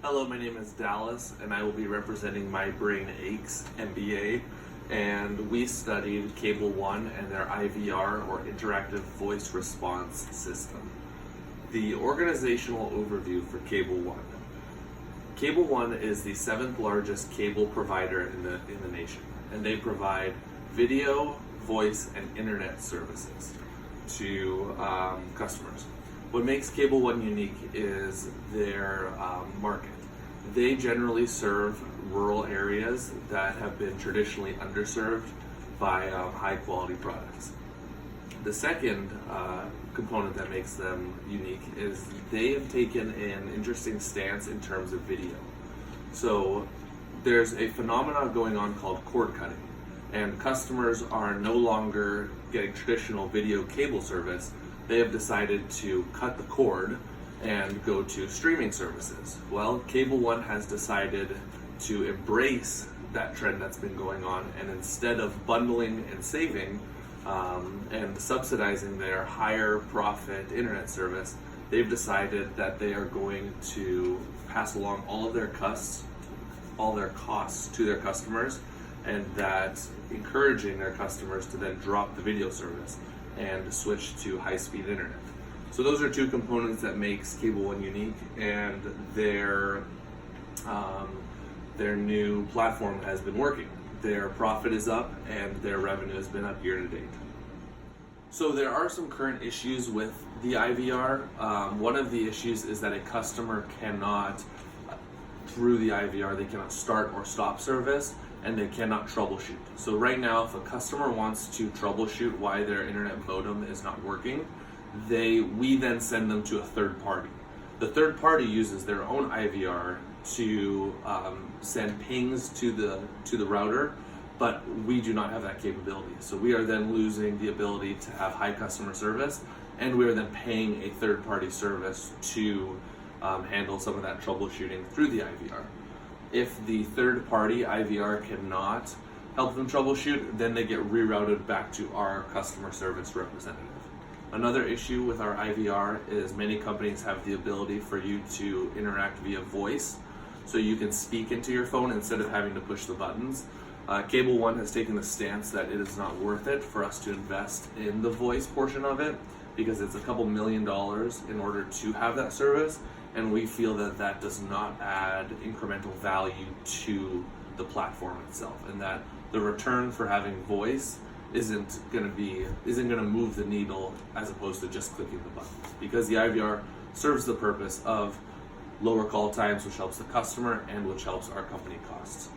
Hello, my name is Dallas, and I will be representing My Brain Aches MBA. And we studied Cable One and their IVR, or Interactive Voice Response System. The organizational overview for Cable One. Cable One is the 7th largest cable provider in the nation, and they provide video, voice, and internet services to customers. What makes Cable One unique is their market. They generally serve rural areas that have been traditionally underserved by high quality products. The second component that makes them unique is they have taken an interesting stance in terms of video. So there's a phenomenon going on called cord cutting, and customers are no longer getting traditional video cable service. They have decided to cut the cord and go to streaming services. Well, Cable One has decided to embrace that trend that's been going on, and instead of bundling and saving and subsidizing their higher profit internet service, they've decided that they are going to pass along all of their costs to their customers, and that encouraging their customers to then drop the video service and switch to high-speed internet. So those are two components that makes Cable One unique, and their new platform has been working. Their profit is up and their revenue has been up year to date. So there are some current issues with the IVR. One of the issues is that a customer cannot, through the IVR, they cannot start or stop service, and they cannot troubleshoot. So right now, if a customer wants to troubleshoot why their internet modem is not working, we then send them to a third party. The third party uses their own IVR to send pings to the router, but we do not have that capability. So we are then losing the ability to have high customer service, and we are then paying a third party service to handle some of that troubleshooting through the IVR. If the third party IVR cannot help them troubleshoot, then they get rerouted back to our customer service representative. Another issue with our IVR is many companies have the ability for you to interact via voice, so you can speak into your phone instead of having to push the buttons. Cable One has taken the stance that it is not worth it for us to invest in the voice portion of it, because it's a couple $1 million in order to have that service, and we feel that that does not add incremental value to the platform itself, and that the return for having voice isn't going to move the needle as opposed to just clicking the button, because the IVR serves the purpose of lower call times, which helps the customer and which helps our company costs.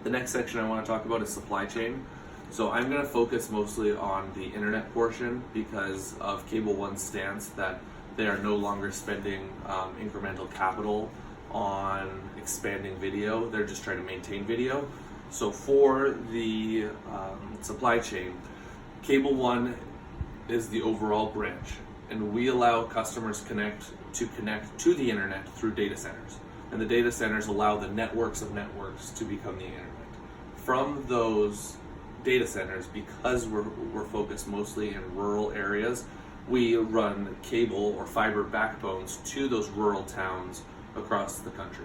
The next section I want to talk about is supply chain. So I'm going to focus mostly on the internet portion because of Cable One's stance that they are no longer spending incremental capital on expanding video. They're just trying to maintain video. So for the supply chain, Cable One is the overall branch, and we allow customers to connect to the internet through data centers. And the data centers allow the networks of networks to become the internet. From those data centers, because we're focused mostly in rural areas, we run cable or fiber backbones to those rural towns across the country.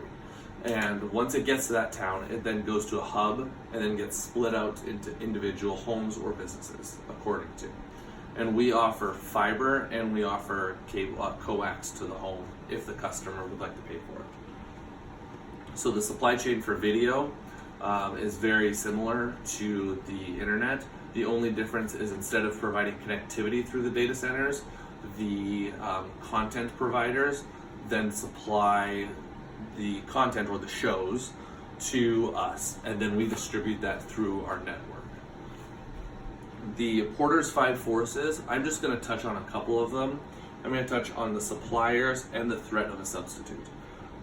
And once it gets to that town, it then goes to a hub and then gets split out into individual homes or businesses according to. And we offer fiber and we offer cable coax to the home if the customer would like to pay for it. So the supply chain for video is very similar to the internet. The only difference is instead of providing connectivity through the data centers, the content providers then supply the content or the shows to us, and then we distribute that through our network. The Porter's 5 forces, I'm just going to touch on a couple of them. I'm going to touch on the suppliers and the threat of a substitute.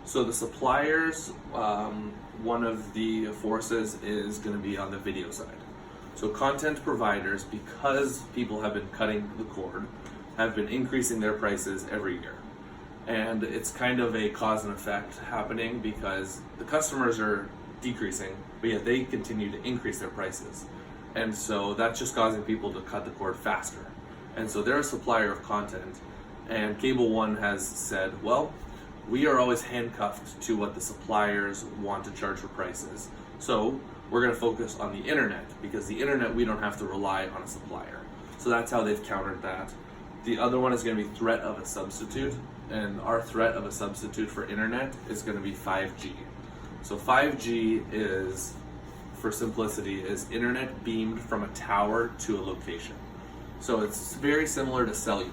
So the suppliers, one of the forces is going to be on the video side. So content providers, because people have been cutting the cord, have been increasing their prices every year. And it's kind of a cause and effect happening because the customers are decreasing, but yet they continue to increase their prices. And so that's just causing people to cut the cord faster. And so they're a supplier of content, and Cable One has said, well, we are always handcuffed to what the suppliers want to charge for prices. So we're going to focus on the internet, because the internet, we don't have to rely on a supplier. So that's how they've countered that. The other one is going to be threat of a substitute, and our threat of a substitute for internet is going to be 5G. So 5G is, for simplicity, is internet beamed from a tower to a location. So it's very similar to cellular.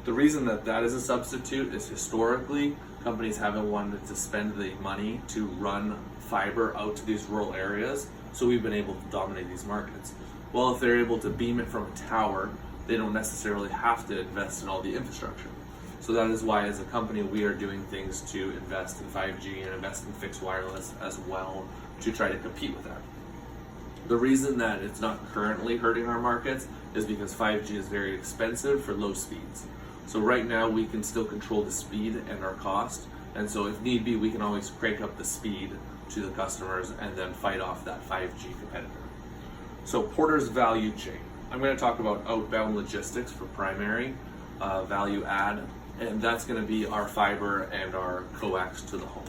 The reason that that is a substitute is historically companies haven't wanted to spend the money to run fiber out to these rural areas, so we've been able to dominate these markets. Well, if they're able to beam it from a tower, they don't necessarily have to invest in all the infrastructure. So that is why, as a company, we are doing things to invest in 5G and invest in fixed wireless as well to try to compete with that. The reason that it's not currently hurting our markets is because 5G is very expensive for low speeds. So right now we can still control the speed and our cost, and so if need be, we can always crank up the speed to the customers and then fight off that 5G competitor. So Porter's value chain. I'm going to talk about outbound logistics for primary value add, and that's going to be our fiber and our coax to the home.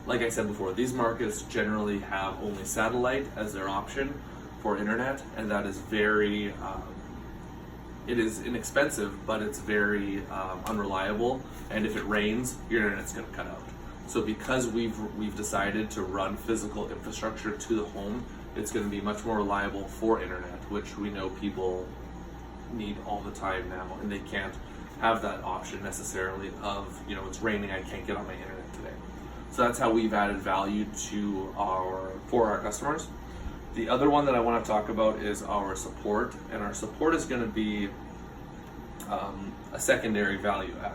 Like I said before, these markets generally have only satellite as their option for internet, and that is very, it is inexpensive, but it's very unreliable, and if it rains, your internet's going to cut out. So because we've decided to run physical infrastructure to the home, it's going to be much more reliable for internet, which we know people need all the time now, and they can't have that option necessarily of, it's raining, I can't get on my internet today. So that's how we've added value for our customers. The other one that I want to talk about is our support, and our support is going to be a secondary value add.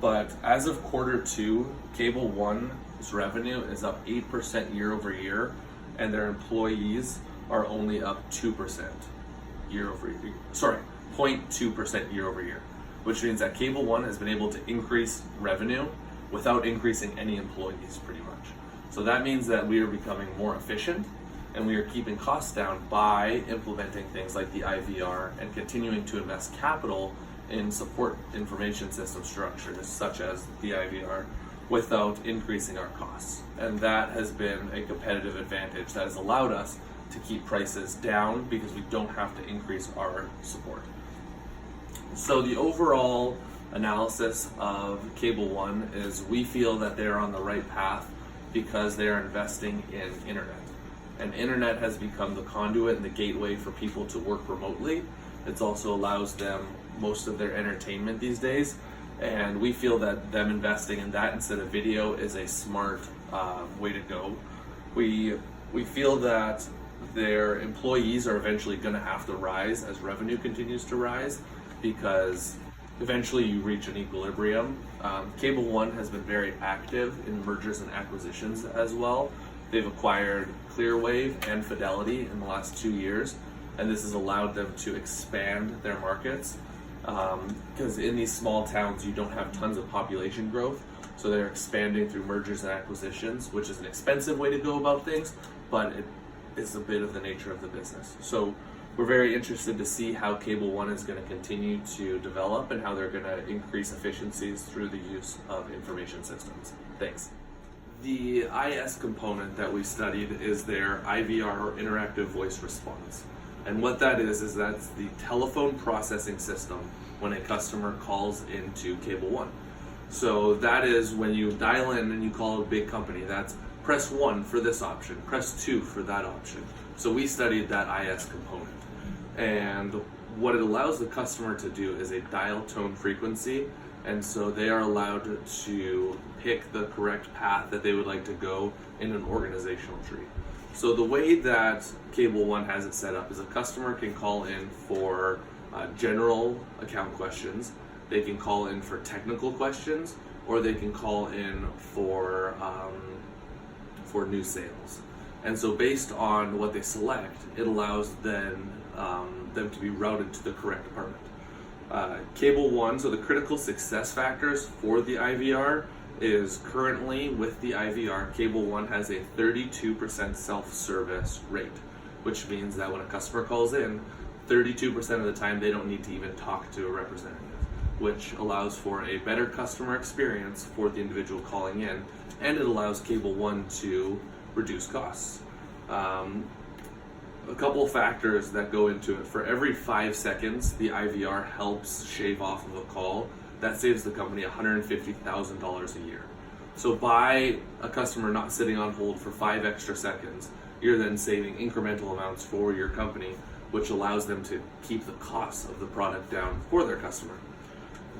But as of Q2, Cable One's revenue is up 8% year over year, and their employees are only up 2% year over year. Sorry, 0.2% year over year, which means that Cable One has been able to increase revenue without increasing any employees, pretty much. So that means that we are becoming more efficient, and we are keeping costs down by implementing things like the IVR and continuing to invest capital in support information system structures such as the IVR without increasing our costs. And that has been a competitive advantage that has allowed us to keep prices down because we don't have to increase our support. So the overall analysis of Cable One is we feel that they're on the right path because they are investing in internet. And internet has become the conduit and the gateway for people to work remotely. It also allows them most of their entertainment these days, and we feel that them investing in that instead of video is a smart way to go. We feel that their employees are eventually going to have to rise as revenue continues to rise, because eventually you reach an equilibrium. Cable One has been very active in mergers and acquisitions as well. They've acquired Clearwave and Fidelity in the last 2 years, and this has allowed them to expand their markets, because in these small towns you don't have tons of population growth, so they're expanding through mergers and acquisitions, which is an expensive way to go about things, but it is a bit of the nature of the business. So we're very interested to see how Cable One is going to continue to develop and how they're going to increase efficiencies through the use of information systems. Thanks. The IS component that we studied is their IVR, or interactive voice response. And what that is that's the telephone processing system when a customer calls into Cable One. So that is when you dial in and you call a big company, that's press 1 for this option, press 2 for that option. So we studied that IS component. And what it allows the customer to do is a dial tone frequency, and so they are allowed to pick the correct path that they would like to go in an organizational tree. So the way that Cable One has it set up is a customer can call in for general account questions, they can call in for technical questions, or they can call in for new sales. And so based on what they select, it allows them to be routed to the correct department. Cable One, so the critical success factors for the IVR is currently with the IVR, Cable One has a 32% self-service rate, which means that when a customer calls in, 32% of the time they don't need to even talk to a representative. which allows for a better customer experience for the individual calling in, and it allows Cable One to reduce costs. A couple factors that go into it. For every 5 seconds the IVR helps shave off of a call, that saves the company $150,000 a year. So by a customer not sitting on hold for 5 extra seconds, you're then saving incremental amounts for your company, which allows them to keep the costs of the product down for their customer.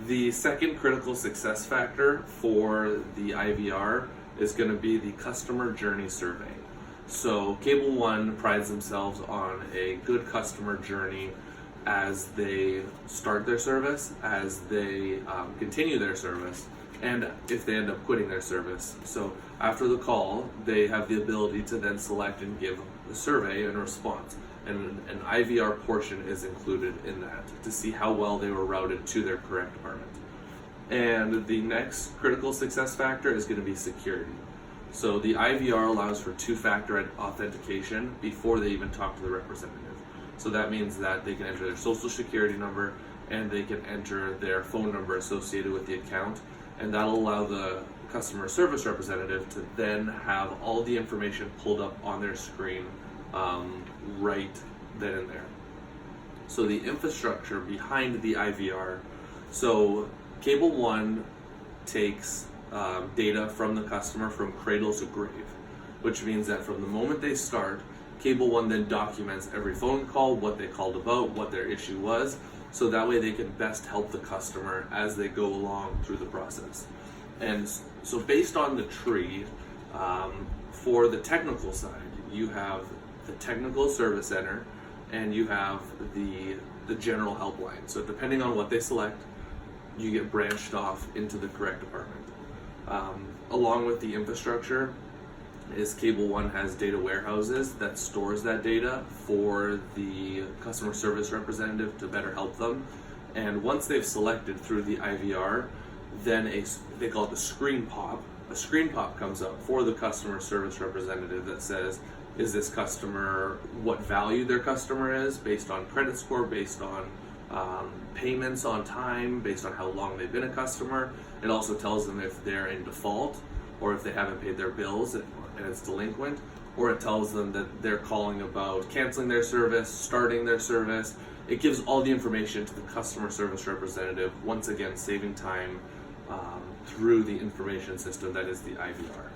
The second critical success factor for the IVR is going to be the customer journey survey. So Cable One prides themselves on a good customer journey as they start their service, as they continue their service, and if they end up quitting their service. So after the call, they have the ability to then select and give a survey and a response. And an IVR portion is included in that to see how well they were routed to their correct department. And the next critical success factor is going to be security. So the IVR allows for 2-factor authentication before they even talk to the representative. So that means that they can enter their social security number and they can enter their phone number associated with the account, and that'll allow the customer service representative to then have all the information pulled up on their screen right then and there. So the infrastructure behind the IVR, so Cable One takes data from the customer from cradle to grave, which means that from the moment they start, Cable One then documents every phone call, what they called about, what their issue was, so that way they can best help the customer as they go along through the process. And so based on the tree, for the technical side, you have the technical service center and you have the general helpline. So depending on what they select, you get branched off into the correct department. Along with the infrastructure is Cable One has data warehouses that stores that data for the customer service representative to better help them. And once they've selected through the IVR, then they call it the screen pop. A screen pop comes up for the customer service representative that says, is this customer, what value their customer is based on credit score, based on payments on time, based on how long they've been a customer. It also tells them if they're in default or if they haven't paid their bills and it's delinquent, or it tells them that they're calling about canceling their service, starting their service. It gives all the information to the customer service representative, once again saving time through the information system that is the IVR.